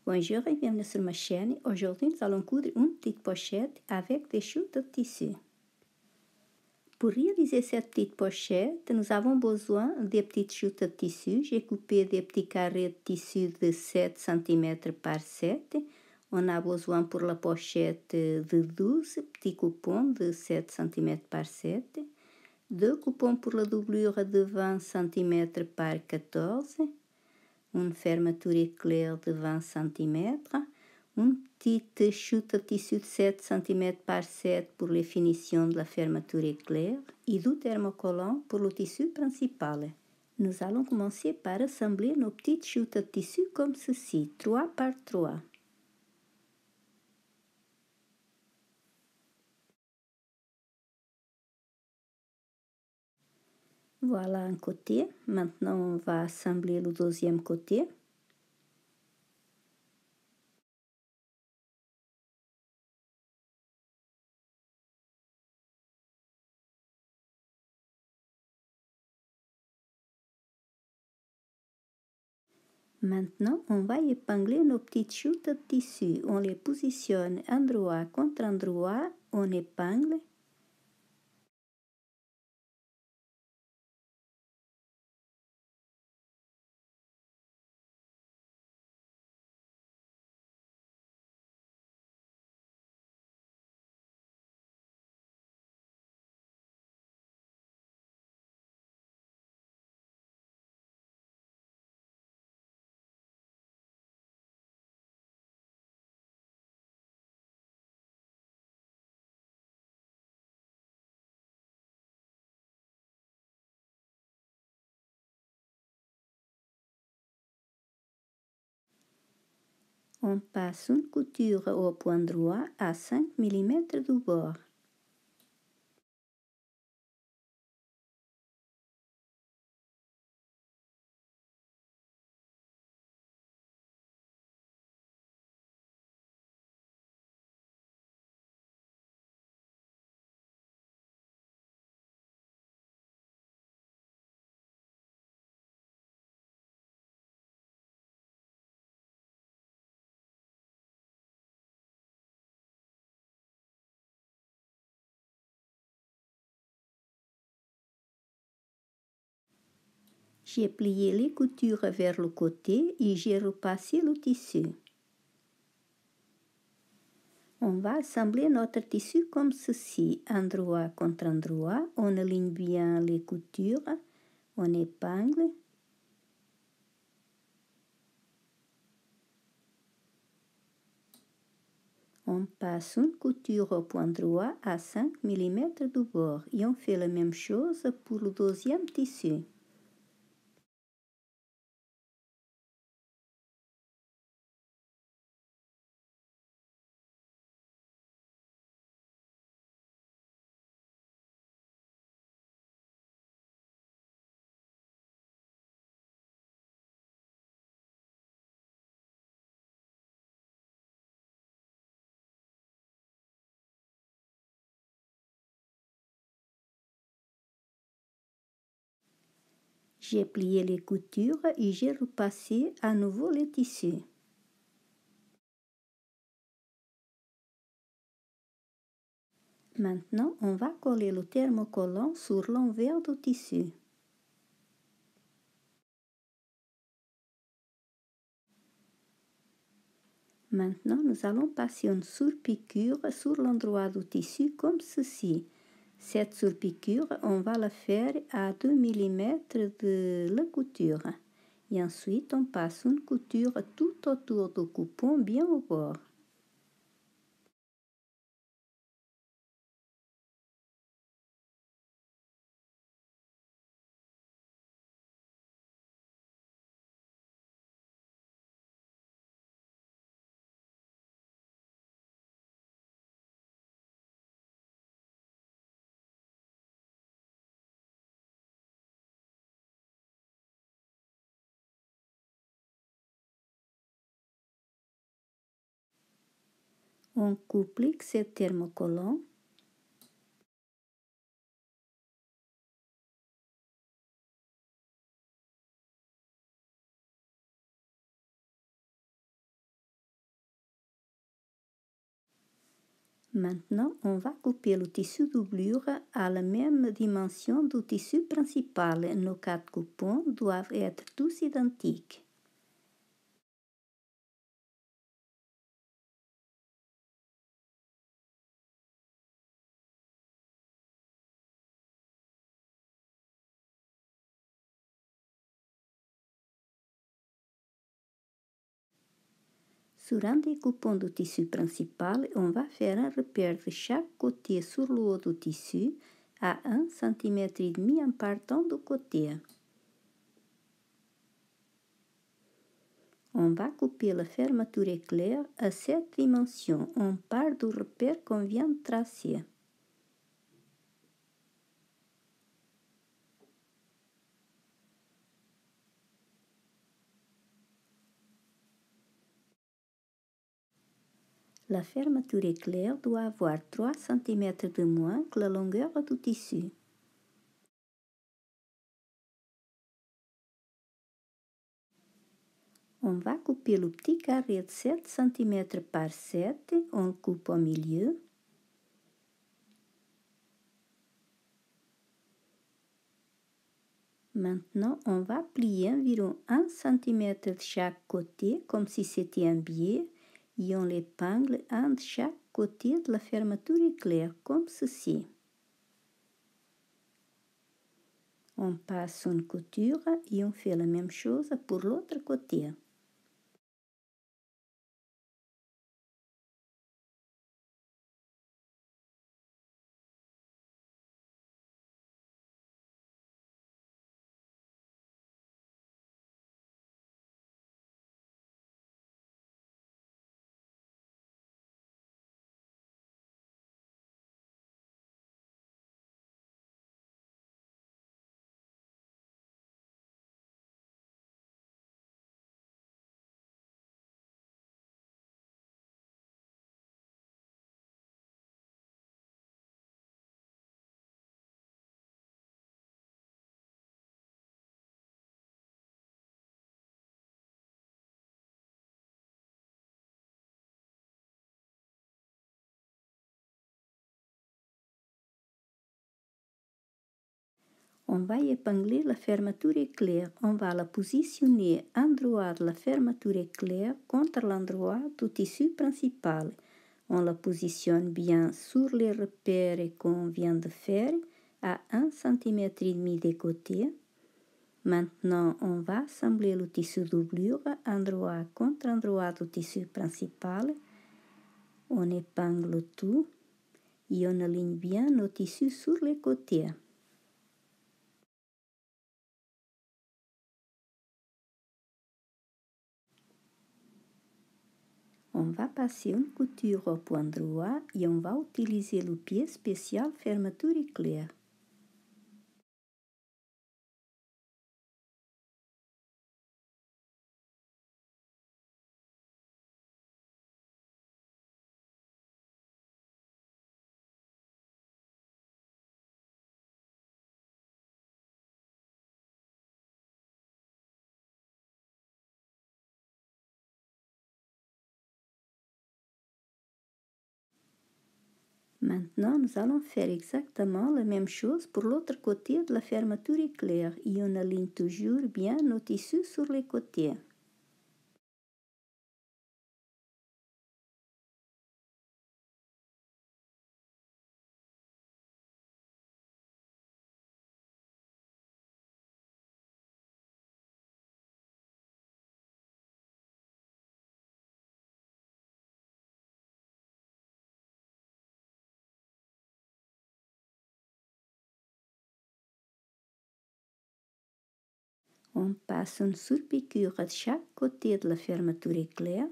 Bonjour et bienvenue sur ma chaîne. Aujourd'hui, nous allons coudre une petite pochette avec des chutes de tissu. Pour réaliser cette petite pochette, nous avons besoin des petites chutes de tissu. J'ai coupé des petits carrés de tissu de 7 cm par 7. On a besoin pour la pochette de 12 petits coupons de 7 cm par 7. 2 coupons pour la doublure de 20 cm par 14. Une fermeture éclair de 20 cm, une petite chute de tissu de 7 cm par 7 pour les finitions de la fermeture éclair et du thermocolant pour le tissu principal. Nous allons commencer par assembler nos petites chutes de tissu comme ceci, 3 par 3. Voilà un côté. Maintenant, on va assembler le deuxième côté. Maintenant, on va épingler nos petites chutes de tissu. On les positionne endroit contre endroit, on épingle. On passe une couture au point droit à 5 mm du bord. J'ai plié les coutures vers le côté et j'ai repassé le tissu. On va assembler notre tissu comme ceci, endroit contre endroit. On aligne bien les coutures, on épingle. On passe une couture au point droit à 5 mm du bord et on fait la même chose pour le deuxième tissu. J'ai plié les coutures et j'ai repassé à nouveau le tissu. Maintenant, on va coller le thermocollant sur l'envers du tissu. Maintenant, nous allons passer une surpiqûre sur l'endroit du tissu comme ceci. Cette surpiqûre, on va la faire à 2 mm de la couture. Et ensuite, on passe une couture tout autour du coupon, bien au bord. On couple ce thermocollant. Maintenant, on va couper le tissu doublure à la même dimension du tissu principal. Nos 4 coupons doivent être tous identiques. Sur un des coupons du tissu principal, on va faire un repère de chaque côté sur le haut du tissu à 1,5 cm en partant du côté. On va couper la fermeture éclair à cette dimension. On part du repère qu'on vient de tracer. La fermeture éclair doit avoir 3 cm de moins que la longueur du tissu. On va couper le petit carré de 7 cm par 7, on le coupe au milieu. Maintenant, on va plier environ 1 cm de chaque côté, comme si c'était un biais, et on l'épingle un de chaque côté de la fermeture éclair, comme ceci. On passe une couture et on fait la même chose pour l'autre côté. On va épingler la fermeture éclair. On va la positionner endroit de la fermeture éclair contre l'endroit du tissu principal. On la positionne bien sur les repères qu'on vient de faire à 1,5 cm des côtés. Maintenant, on va assembler le tissu doublure endroit contre endroit du tissu principal. On épingle tout et on aligne bien nos tissus sur les côtés. On va passer une couture au point droit et on va utiliser le pied spécial fermeture éclair. Maintenant, nous allons faire exactement la même chose pour l'autre côté de la fermeture éclair et on aligne toujours bien nos tissus sur les côtés. On passe une surpiqûre de chaque côté de la fermeture éclair.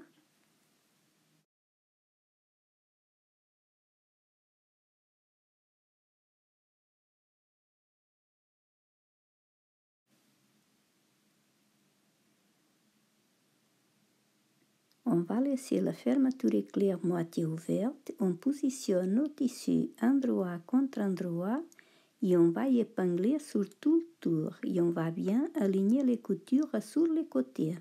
On va laisser la fermeture éclair moitié ouverte. On positionne nos tissus endroit contre endroit et on va épingler sur tout le tour et on va bien aligner les coutures sur les côtés.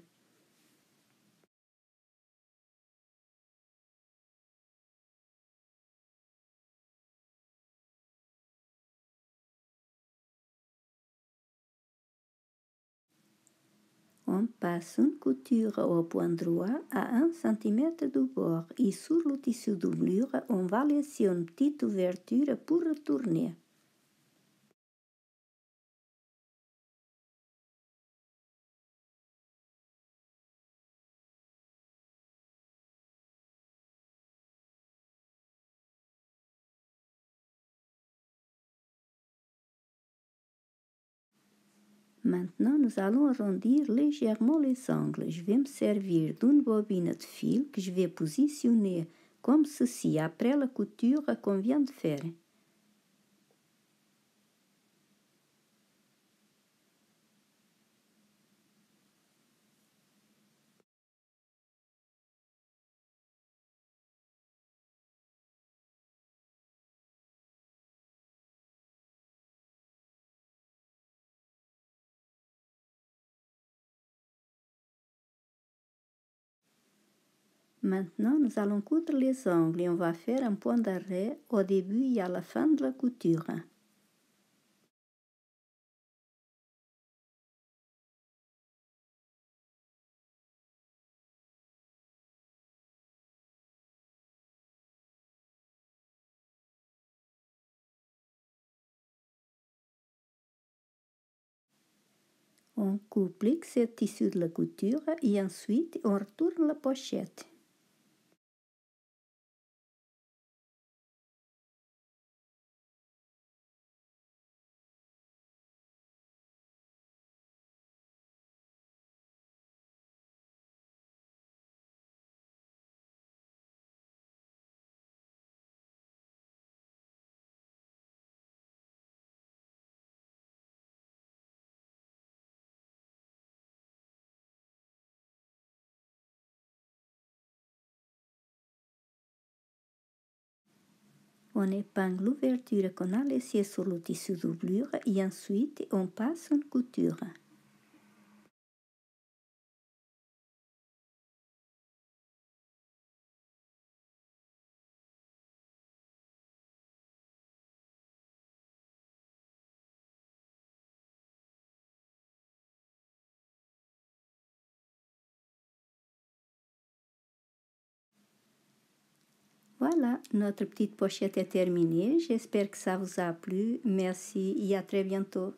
On passe une couture au point droit à 1 cm du bord et sur le tissu doublure, on va laisser une petite ouverture pour retourner. Maintenant, nous allons arrondir légèrement les angles. Je vais me servir d'une bobine de fil que je vais positionner comme ceci après la couture qu'on vient de faire. Maintenant, nous allons coudre les angles et on va faire un point d'arrêt au début et à la fin de la couture. On coupe l'excès de tissu de la couture et ensuite on retourne la pochette. On épingle l'ouverture qu'on a laissée sur le tissu doublure et ensuite on passe une couture. Voilà, notre petite pochette est terminée. J'espère que ça vous a plu. Merci et à très bientôt.